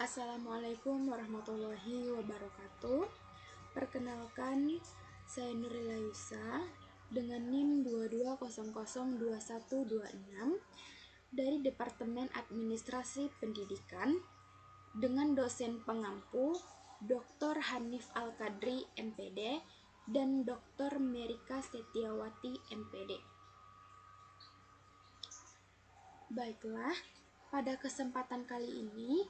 Assalamualaikum warahmatullahi wabarakatuh. Perkenalkan, saya Nurila Yusa dengan NIM 22002126 dari Departemen Administrasi Pendidikan dengan dosen pengampu Dr. Hanif Al-Qadri MPD dan Dr. Merika Setiawati MPD. Baiklah, pada kesempatan kali ini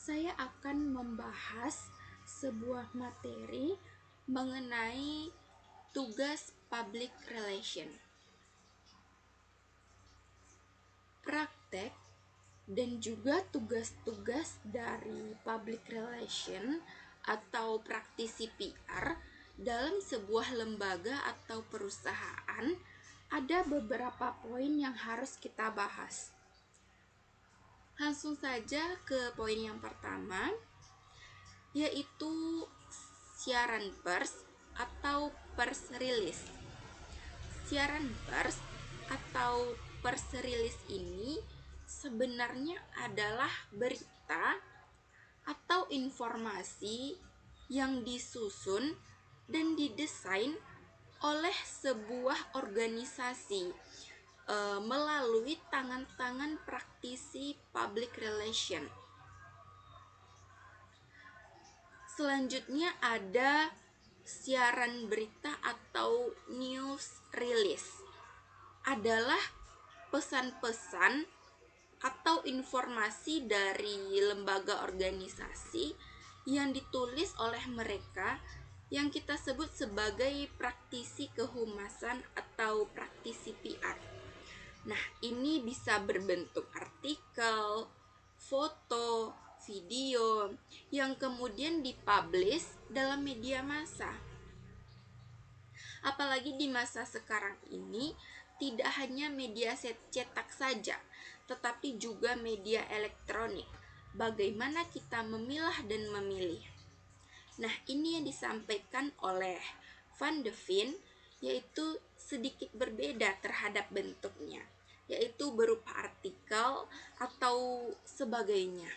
saya akan membahas sebuah materi mengenai tugas public relation. Praktek dan juga tugas-tugas dari public relation atau praktisi PR dalam sebuah lembaga atau perusahaan ada beberapa poin yang harus kita bahas. Langsung saja ke poin yang pertama, yaitu siaran pers atau pers release. Siaran pers atau pers release ini sebenarnya adalah berita atau informasi yang disusun dan didesain oleh sebuah organisasi melalui tangan-tangan praktisi public relation. Selanjutnya ada siaran berita atau news release. Adalah pesan-pesan atau informasi dari lembaga organisasi yang ditulis oleh mereka yang kita sebut sebagai praktisi kehumasan atau praktisi PR. Nah, ini bisa berbentuk artikel, foto, video yang kemudian dipublish dalam media massa. Apalagi di masa sekarang ini tidak hanya media cetak saja, tetapi juga media elektronik. Bagaimana kita memilah dan memilih? Nah, ini yang disampaikan oleh Van de Veen, yaitu sedikit berbeda terhadap bentuknya, yaitu berupa artikel atau sebagainya.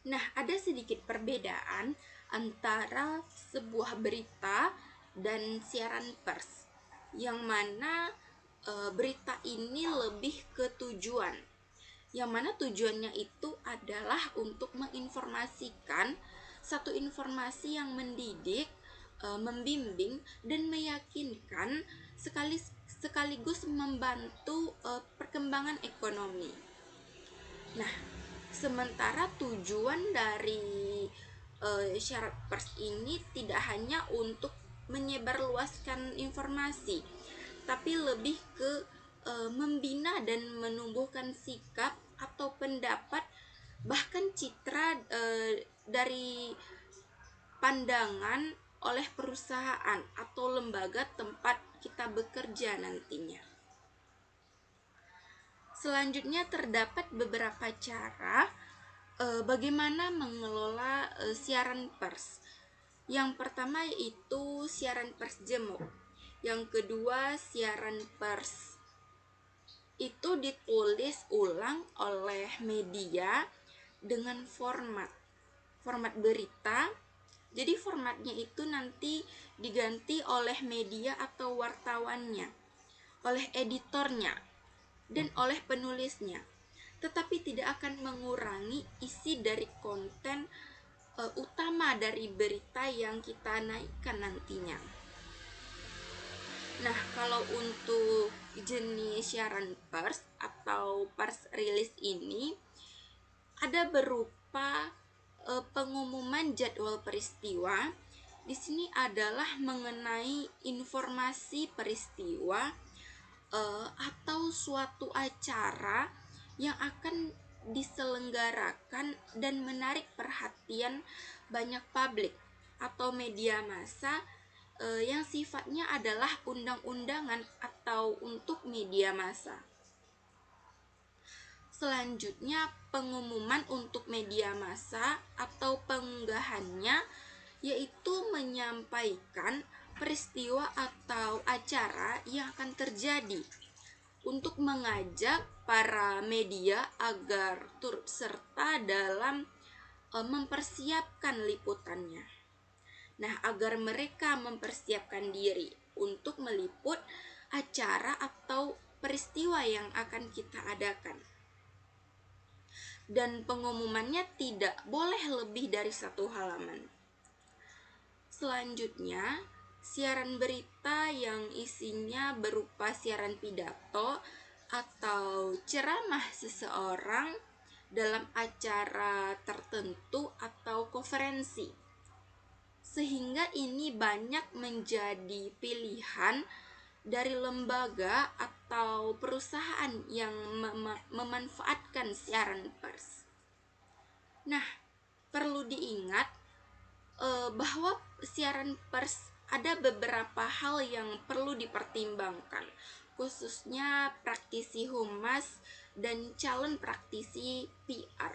Nah, ada sedikit perbedaan antara sebuah berita dan siaran pers, yang mana berita ini lebih ke tujuan, yang mana tujuannya itu adalah untuk menginformasikan satu informasi yang mendidik, membimbing, dan meyakinkan sekaligus membantu perkembangan ekonomi. Nah, sementara tujuan dari syarat pers ini tidak hanya untuk menyebarluaskan informasi, tapi lebih ke membina dan menumbuhkan sikap atau pendapat, bahkan citra dari pandangan oleh perusahaan atau lembaga tempat kita bekerja nantinya. Selanjutnya terdapat beberapa cara bagaimana mengelola siaran pers. Yang pertama yaitu siaran pers jemuk. Yang kedua siaran pers itu ditulis ulang oleh media dengan format berita. Jadi formatnya itu nanti diganti oleh media atau wartawannya, oleh editornya, dan oleh penulisnya, tetapi tidak akan mengurangi isi dari konten utama dari berita yang kita naikkan nantinya. Nah, kalau untuk jenis siaran pers atau pers release ini ada berupa pengumuman jadwal peristiwa. Di sini adalah mengenai informasi peristiwa atau suatu acara yang akan diselenggarakan dan menarik perhatian banyak publik atau media massa yang sifatnya adalah undang-undangan atau untuk media massa. Selanjutnya pengumuman untuk media massa atau pengunggahannya, yaitu menyampaikan peristiwa atau acara yang akan terjadi untuk mengajak para media agar turut serta dalam mempersiapkan liputannya. Nah, agar mereka mempersiapkan diri untuk meliput acara atau peristiwa yang akan kita adakan. Dan pengumumannya tidak boleh lebih dari 1 halaman. Selanjutnya, siaran berita yang isinya berupa siaran pidato atau ceramah seseorang dalam acara tertentu atau konferensi. Sehingga ini banyak menjadi pilihan dari lembaga atau perusahaan yang memanfaatkan siaran pers. Nah, perlu diingat bahwa siaran pers ada beberapa hal yang perlu dipertimbangkan, khususnya praktisi humas dan calon praktisi PR.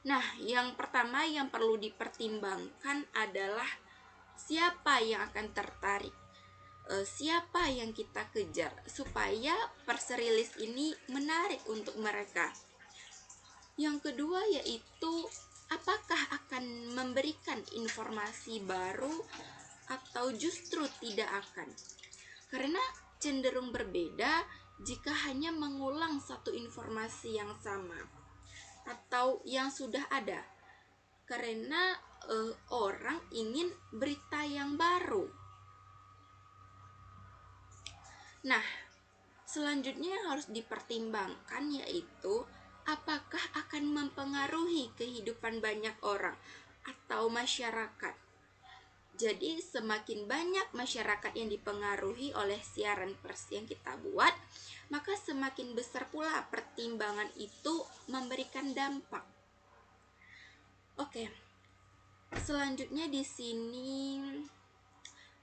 Nah, yang pertama yang perlu dipertimbangkan adalah siapa yang akan tertarik, siapa yang kita kejar, supaya press release ini menarik untuk mereka. Yang kedua yaitu apakah akan memberikan informasi baru atau justru tidak akan. Karena cenderung berbeda jika hanya mengulang satu informasi yang sama atau yang sudah ada. Karena orang ingin berita yang baru. Nah, selanjutnya yang harus dipertimbangkan yaitu apakah akan mempengaruhi kehidupan banyak orang atau masyarakat. Jadi semakin banyak masyarakat yang dipengaruhi oleh siaran pers yang kita buat, maka semakin besar pula pertimbangan itu memberikan dampak. Oke. Selanjutnya di sini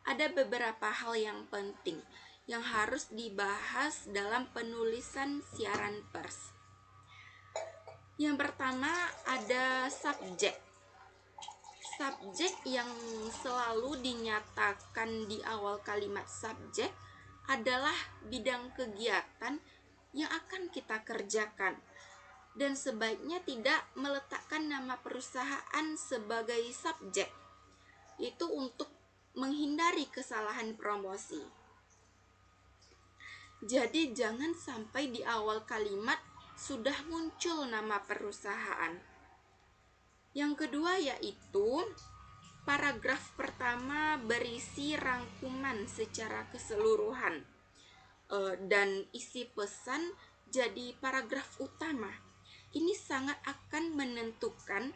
ada beberapa hal yang penting yang harus dibahas dalam penulisan siaran pers. Yang pertama ada subjek. Subjek yang selalu dinyatakan di awal kalimat subjek adalah bidang kegiatan yang akan kita kerjakan, dan sebaiknya tidak meletakkan nama perusahaan sebagai subjek, itu untuk menghindari kesalahan promosi. Jadi jangan sampai di awal kalimat sudah muncul nama perusahaan. Yang kedua yaitu paragraf pertama berisi rangkuman secara keseluruhan, dan isi pesan jadi paragraf utama. Ini sangat akan menentukan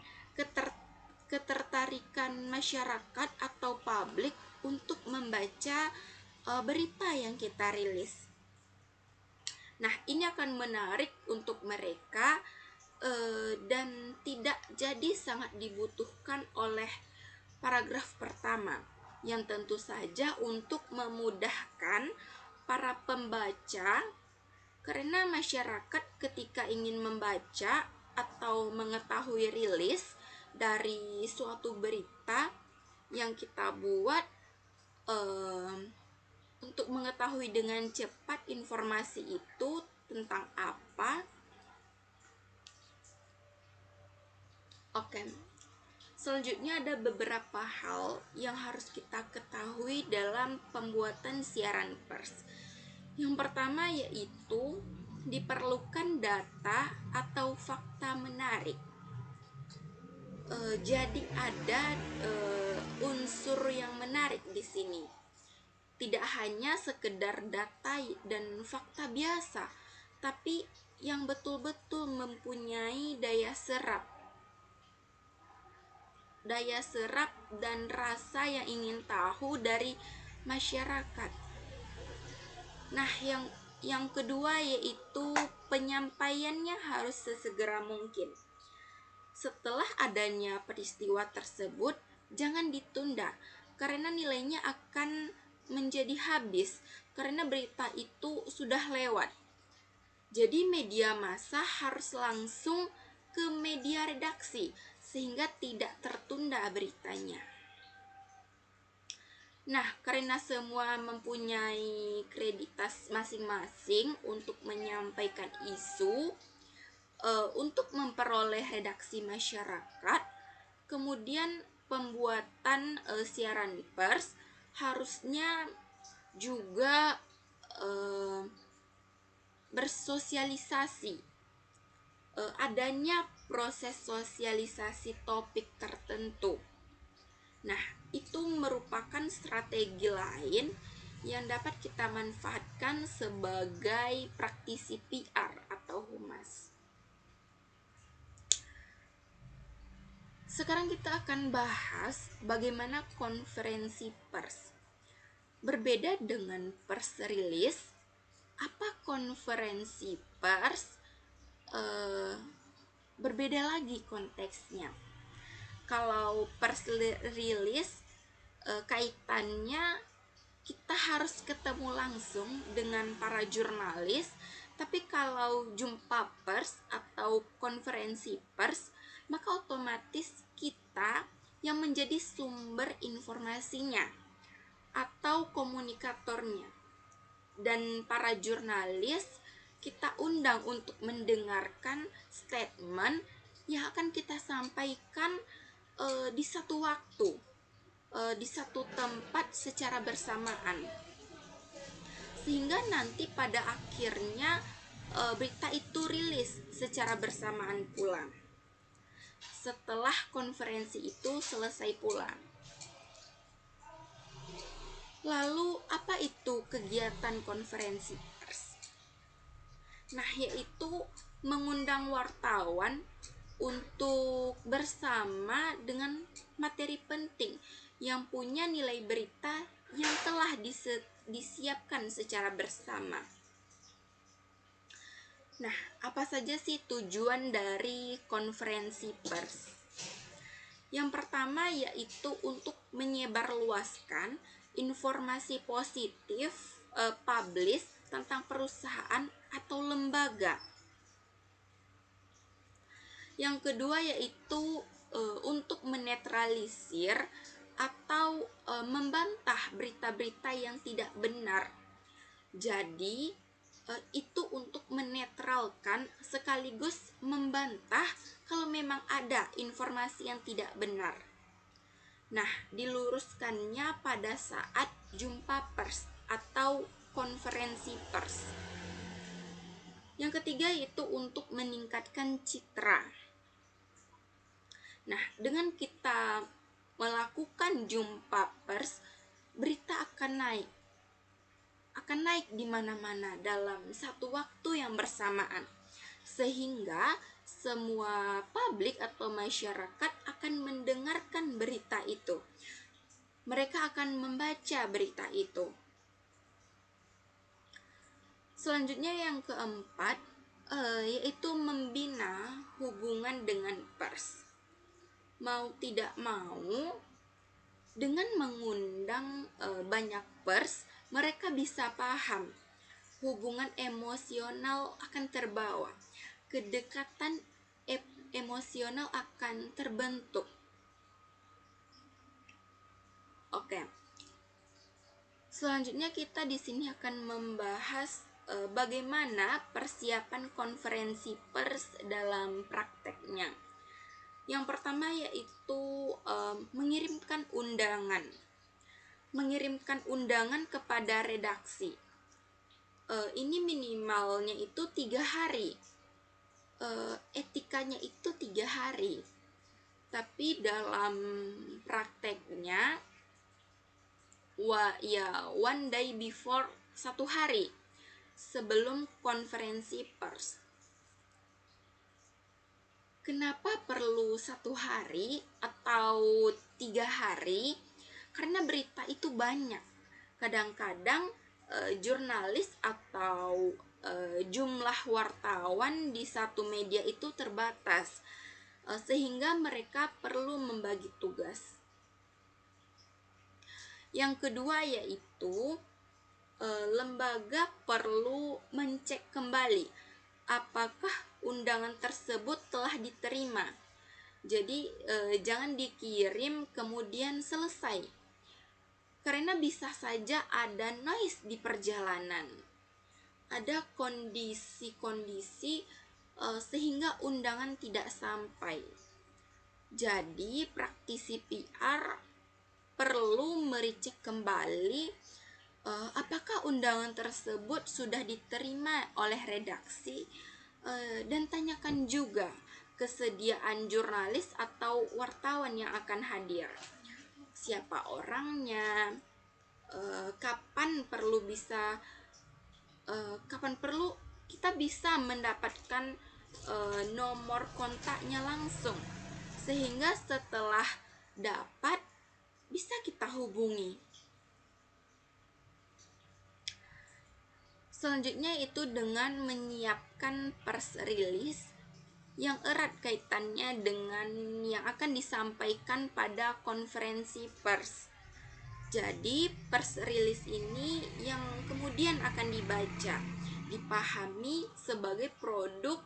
ketertarikan masyarakat atau publik untuk membaca berita yang kita rilis. Nah, ini akan menarik untuk mereka dan tidak jadi sangat dibutuhkan oleh paragraf pertama yang tentu saja untuk memudahkan para pembaca, karena masyarakat ketika ingin membaca atau mengetahui rilis dari suatu berita yang kita buat, untuk mengetahui dengan cepat informasi itu tentang apa. Oke. Selanjutnya ada beberapa hal yang harus kita ketahui dalam pembuatan siaran pers. Yang pertama yaitu diperlukan data atau fakta menarik. Jadi ada unsur yang menarik di sini. Tidak hanya sekedar data dan fakta biasa, tapi yang betul-betul mempunyai daya serap dan rasa yang ingin tahu dari masyarakat. Nah, yang kedua yaitu penyampaiannya harus sesegera mungkin. Setelah adanya peristiwa tersebut, jangan ditunda karena nilainya akan menjadi habis karena berita itu sudah lewat. Jadi media massa harus langsung ke media redaksi sehingga tidak tertunda beritanya. Nah, karena semua mempunyai kreditas masing-masing untuk menyampaikan isu, untuk memperoleh redaksi masyarakat, kemudian pembuatan siaran pers harusnya juga eh, bersosialisasi, adanya proses sosialisasi topik tertentu. Nah, itu merupakan strategi lain yang dapat kita manfaatkan sebagai praktisi PR atau humas. Sekarang kita akan bahas bagaimana konferensi pers. Berbeda dengan press release, apa konferensi pers? Berbeda lagi konteksnya. Kalau press release, kaitannya kita harus ketemu langsung dengan para jurnalis, tapi kalau jumpa pers atau konferensi pers, maka otomatis kita yang menjadi sumber informasinya atau komunikatornya, dan para jurnalis kita undang untuk mendengarkan statement yang akan kita sampaikan di satu waktu, di satu tempat secara bersamaan, sehingga nanti pada akhirnya berita itu rilis secara bersamaan pula setelah konferensi itu selesai pula. Lalu apa itu kegiatan konferensi pers? Nah, yaitu mengundang wartawan untuk bersama dengan materi penting yang punya nilai berita yang telah disiapkan secara bersama. Nah, apa saja sih tujuan dari konferensi pers? Yang pertama yaitu untuk menyebarluaskan informasi positif publish tentang perusahaan atau lembaga. Yang kedua yaitu untuk menetralisir atau membantah berita-berita yang tidak benar. Jadi itu untuk menetralkan sekaligus membantah kalau memang ada informasi yang tidak benar. Nah, diluruskannya pada saat jumpa pers atau konferensi pers. Yang ketiga yaitu untuk meningkatkan citra. Nah, dengan kita melakukan jumpa pers, berita akan naik di mana-mana dalam satu waktu yang bersamaan, sehingga semua publik atau masyarakat akan mendengarkan berita itu. Mereka akan membaca berita itu. Selanjutnya yang keempat yaitu membina hubungan dengan pers. Mau tidak mau, dengan mengundang banyak pers, mereka bisa paham, hubungan emosional akan terbawa, kedekatan emosional akan terbentuk. Oke. Selanjutnya kita di sini akan membahas bagaimana persiapan konferensi pers dalam prakteknya. Yang pertama yaitu mengirimkan undangan kepada redaksi. Ini minimalnya itu 3 hari. Etikanya itu 3 hari. Tapi dalam prakteknya one day before, 1 hari sebelum konferensi pers. Kenapa perlu 1 hari atau 3 hari? Karena berita itu banyak. Kadang-kadang jurnalis atau jumlah wartawan di satu media itu terbatas, sehingga mereka perlu membagi tugas. Yang kedua yaitu lembaga perlu mencek kembali apakah undangan tersebut telah diterima. Jadi jangan dikirim kemudian selesai. Karena bisa saja ada noise di perjalanan, ada kondisi-kondisi sehingga undangan tidak sampai. Jadi praktisi PR perlu mericek kembali apakah undangan tersebut sudah diterima oleh redaksi, dan tanyakan juga kesediaan jurnalis atau wartawan yang akan hadir. Siapa orangnya, kapan perlu kita bisa mendapatkan nomor kontaknya langsung, sehingga setelah dapat bisa kita hubungi. Selanjutnya itu dengan menyiapkan press release yang erat kaitannya dengan yang akan disampaikan pada konferensi pers. Jadi press release ini yang kemudian akan dibaca, dipahami sebagai produk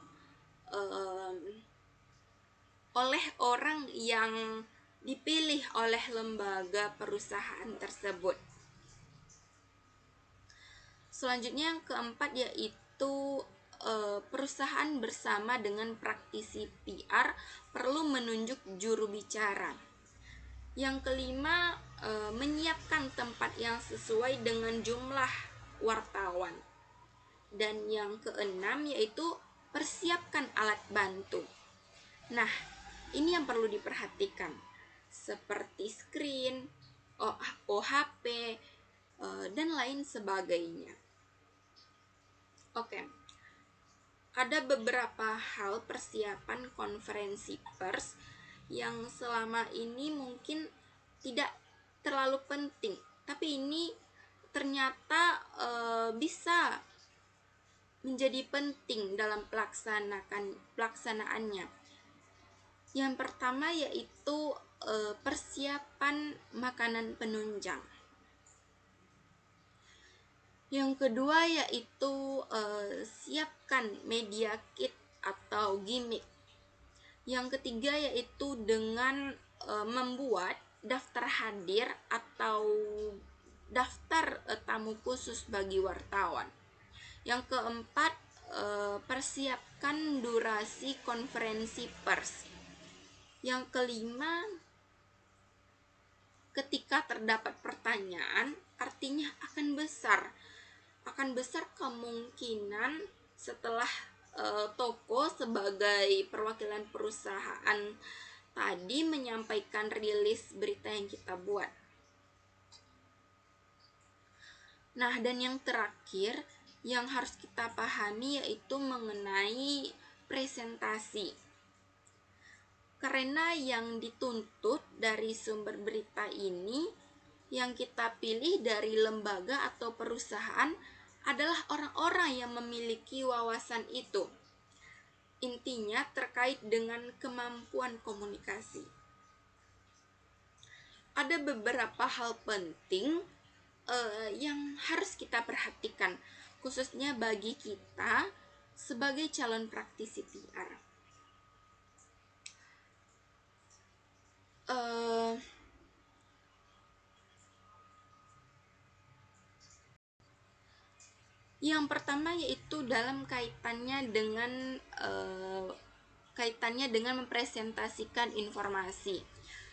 oleh orang yang dipilih oleh lembaga perusahaan tersebut. Selanjutnya yang keempat yaitu perusahaan bersama dengan praktisi PR perlu menunjuk juru bicara. Yang kelima, menyiapkan tempat yang sesuai dengan jumlah wartawan. Dan yang keenam yaitu persiapkan alat bantu. Nah, ini yang perlu diperhatikan, seperti screen, OHP, dan lain sebagainya. Oke. Ada beberapa hal persiapan konferensi pers yang selama ini mungkin tidak terlalu penting, tapi ini ternyata bisa menjadi penting dalam pelaksanaannya. Yang pertama yaitu persiapan makanan penunjang. Yang kedua yaitu siapkan media kit atau gimmick. Yang ketiga yaitu dengan membuat daftar hadir atau daftar tamu khusus bagi wartawan. Yang keempat, persiapkan durasi konferensi pers. Yang kelima, ketika terdapat pertanyaan, artinya akan besar kemungkinan setelah toko sebagai perwakilan perusahaan tadi menyampaikan rilis berita yang kita buat. Nah, dan yang terakhir yang harus kita pahami yaitu mengenai presentasi. Karena yang dituntut dari sumber berita ini yang kita pilih dari lembaga atau perusahaan adalah orang-orang yang memiliki wawasan itu. Intinya terkait dengan kemampuan komunikasi. Ada beberapa hal penting yang harus kita perhatikan, khususnya bagi kita sebagai calon praktisi PR. Yang pertama yaitu dalam kaitannya dengan mempresentasikan informasi.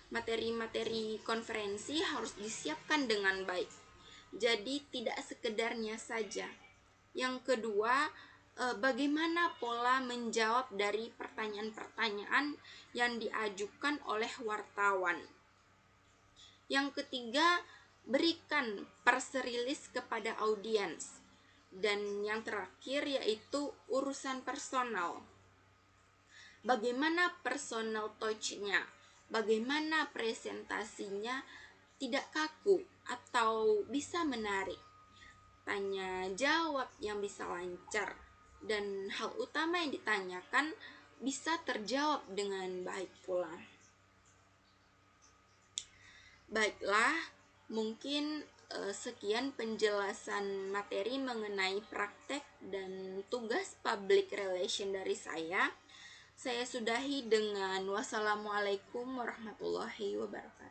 Materi-materi konferensi harus disiapkan dengan baik. Jadi tidak sekedarnya saja. Yang kedua, bagaimana pola menjawab dari pertanyaan-pertanyaan yang diajukan oleh wartawan. Yang ketiga, berikan press release kepada audiens. Dan yang terakhir yaitu urusan personal. Bagaimana personal touch-nya, bagaimana presentasinya tidak kaku atau bisa menarik. Tanya jawab yang bisa lancar dan hal utama yang ditanyakan bisa terjawab dengan baik pula. Baiklah, mungkin sekian penjelasan materi mengenai praktek dan tugas public relation dari saya. Saya sudahi dengan wassalamualaikum warahmatullahi wabarakatuh.